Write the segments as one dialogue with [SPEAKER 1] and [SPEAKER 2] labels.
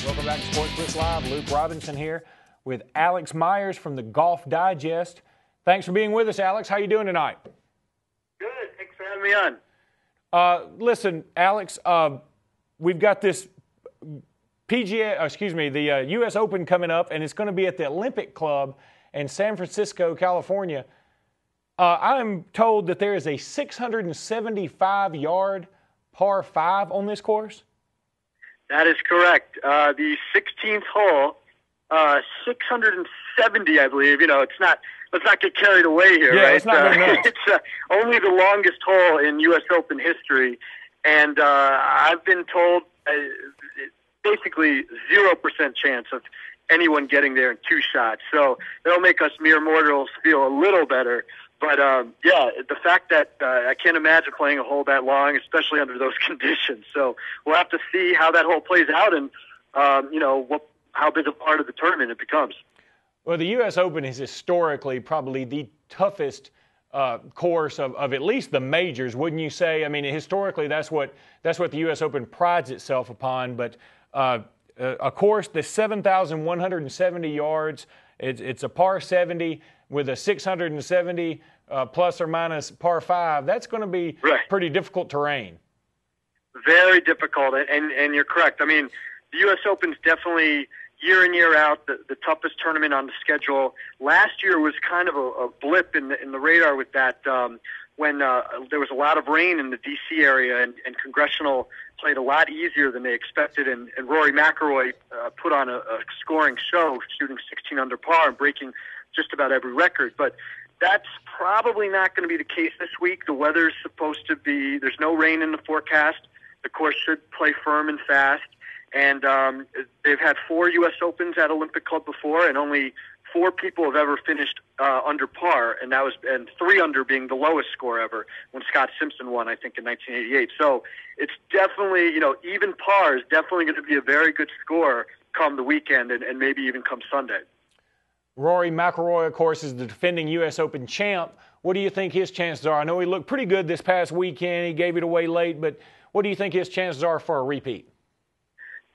[SPEAKER 1] Welcome back to Sportz Blitz Live. Luke Robinson here with Alex Myers from the Golf Digest. Thanks for being with us, Alex. How you doing tonight?
[SPEAKER 2] Good. Thanks for having me on.
[SPEAKER 1] Listen, Alex, we've got this the U.S. Open coming up, and it's going to be at the Olympic Club in San Francisco, California. I'm told that there is a 675-yard par 5 on this course.
[SPEAKER 2] That is correct. The 16th hole, 670, I believe. You know, it's not. Let's not get carried away here, right?
[SPEAKER 1] It's not
[SPEAKER 2] it's only the longest hole in U.S. Open history, and I've been told basically 0% chance of anyone getting there in 2 shots. So that'll make us mere mortals feel a little better. But, the fact that I can't imagine playing a hole that long, especially under those conditions. So we'll have to see how that hole plays out and, how big a part of the tournament it becomes.
[SPEAKER 1] Well, the U.S. Open is historically probably the toughest course of at least the majors, wouldn't you say? I mean, historically, that's what the U.S. Open prides itself upon. But a course that's 7,170 yards, it's a par 70 with a 670 plus or minus par 5. That's going to be pretty difficult terrain.
[SPEAKER 2] Very difficult, and you're correct. I mean, the U.S. Open's definitely year in, year out the toughest tournament on the schedule. Last year was kind of a blip in the radar with that when there was a lot of rain in the D.C. area, and Congressional played a lot easier than they expected, and Rory McIlroy put on a scoring show, shooting 16 under par and breaking just about every record. But that's probably not going to be the case this week. The weather's supposed to be, there's no rain in the forecast. The course should play firm and fast. And they've had 4 U.S. Opens at Olympic Club before, and only 4 people have ever finished under par, and 3 under being the lowest score ever when Scott Simpson won, I think, in 1988. So it's definitely, even par is definitely going to be a very good score come the weekend and maybe even come Sunday.
[SPEAKER 1] Rory McIlroy, of course, is the defending U.S. Open champ. What do you think his chances are? I know he looked pretty good this past weekend. He gave it away late, but what do you think his chances are for a repeat?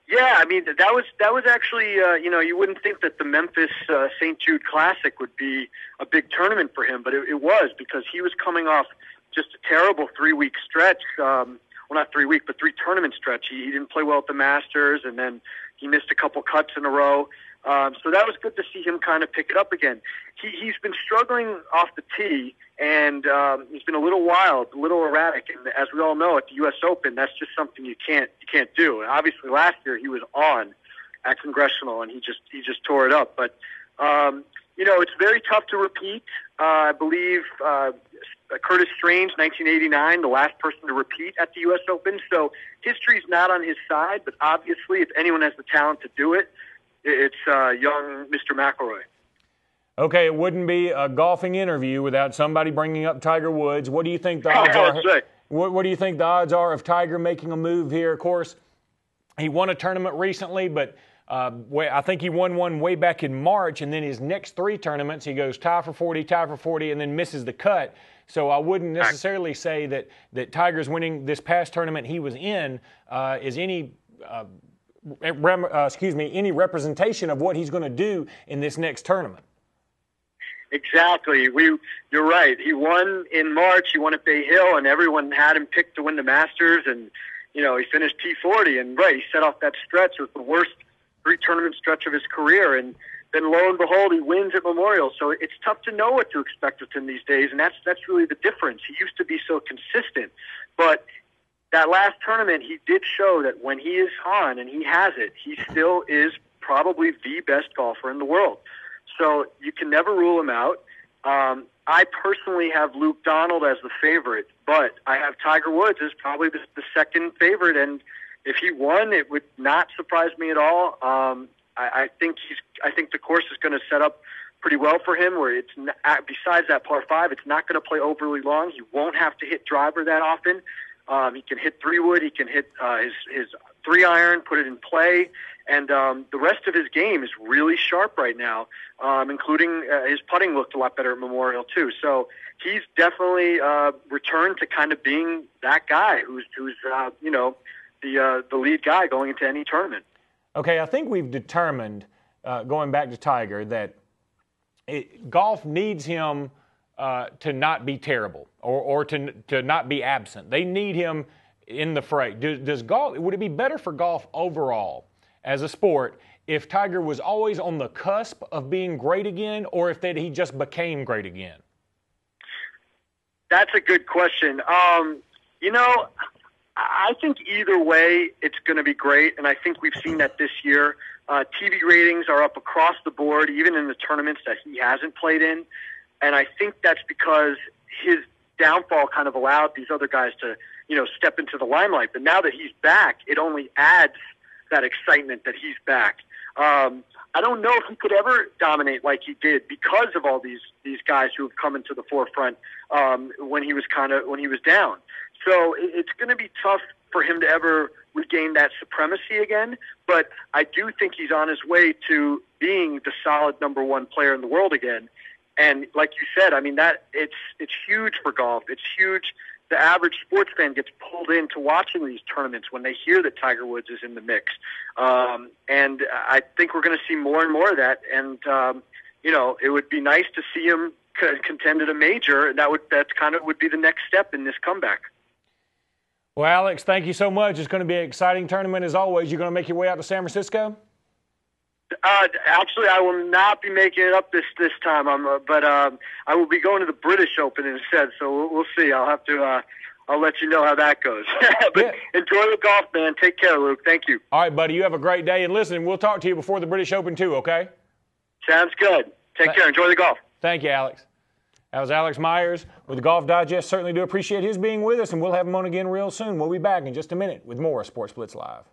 [SPEAKER 2] Yeah, I mean, that was actually, you wouldn't think that the Memphis St. Jude Classic would be a big tournament for him, but it was, because he was coming off just a terrible 3-week stretch. Well, not 3 week, but 3-tournament stretch. He didn't play well at the Masters, and then he missed a couple cuts in a row. So that was good to see him kind of pick it up again. He's been struggling off the tee, and he's been a little wild, a little erratic. And as we all know, at the U.S. Open, that's just something you can't do. And obviously, last year he was on at Congressional, and he just tore it up. But it's very tough to repeat. I believe Curtis Strange, 1989, the last person to repeat at the U.S. Open. So history's not on his side, but obviously, if anyone has the talent to do it, it's young Mr. McIlroy.
[SPEAKER 1] Okay, it wouldn't be a golfing interview without somebody bringing up Tiger Woods. What do you think the odds are? What do you think the odds are of Tiger making a move here? Of course, he won a tournament recently, but I think he won one way back in March, and then his next 3 tournaments, he goes tie for 40, and then misses the cut. So I wouldn't necessarily say that Tiger's winning this past tournament he was in is any any representation of what he's going to do in this next tournament.
[SPEAKER 2] Exactly. You're right. He won in March. He won at Bay Hill, and everyone had him picked to win the Masters. And he finished T40, and he set off that stretch. It was the worst 3-tournament stretch of his career. And then lo and behold, he wins at Memorial. So it's tough to know what to expect with him these days, and that's really the difference. He used to be so consistent, but that last tournament, he did show that when he is on and he has it, he still is probably the best golfer in the world. So you can never rule him out. I personally have Luke Donald as the favorite, but I have Tiger Woods as probably the second favorite. And if he won, it would not surprise me at all. I think the course is going to set up pretty well for him, where it's besides that par 5, it's not going to play overly long. He won't have to hit driver that often. He can hit 3-wood. He can hit his 3-iron, put it in play. And the rest of his game is really sharp right now, including his putting looked a lot better at Memorial, too. So he's definitely returned to kind of being that guy who's the lead guy going into any tournament.
[SPEAKER 1] Okay, I think we've determined, going back to Tiger, that golf needs him to not be terrible or to not be absent. They need him in the fray. Does golf? Would it be better for golf overall as a sport if Tiger was always on the cusp of being great again, or if he just became great again?
[SPEAKER 2] That's a good question. You know, I think either way it's going to be great, and I think we've seen that this year. TV ratings are up across the board, even in the tournaments that he hasn't played in, and I think that's because his downfall kind of allowed these other guys to, step into the limelight. But now that he's back, it only adds that excitement that he's back. I don't know if he could ever dominate like he did because of all these guys who have come into the forefront when he was down. So it's going to be tough for him to ever regain that supremacy again. But I do think he's on his way to being the solid number one player in the world again. And like you said, I mean, that it's huge for golf. It's huge. The average sports fan gets pulled into watching these tournaments when they hear that Tiger Woods is in the mix. And I think we're going to see more and more of that. And, it would be nice to see him contend at a major. And that kind of would be the next step in this comeback.
[SPEAKER 1] Well, Alex, thank you so much. It's going to be an exciting tournament as always. You're going to make your way out to San Francisco?
[SPEAKER 2] Actually, I will not be making it up this time. But I will be going to the British Open instead. So we'll see. I'll have to. I'll let you know how that goes. But enjoy the golf, man. Take care, Luke. Thank you.
[SPEAKER 1] All right, buddy. You have a great day. And listen, we'll talk to you before the British Open too. Okay?
[SPEAKER 2] Sounds good. Take care. Enjoy the golf.
[SPEAKER 1] Thank you, Alex. That was Alex Myers with the Golf Digest. Certainly do appreciate his being with us, and we'll have him on again real soon. We'll be back in just a minute with more Sportz Blitz Live.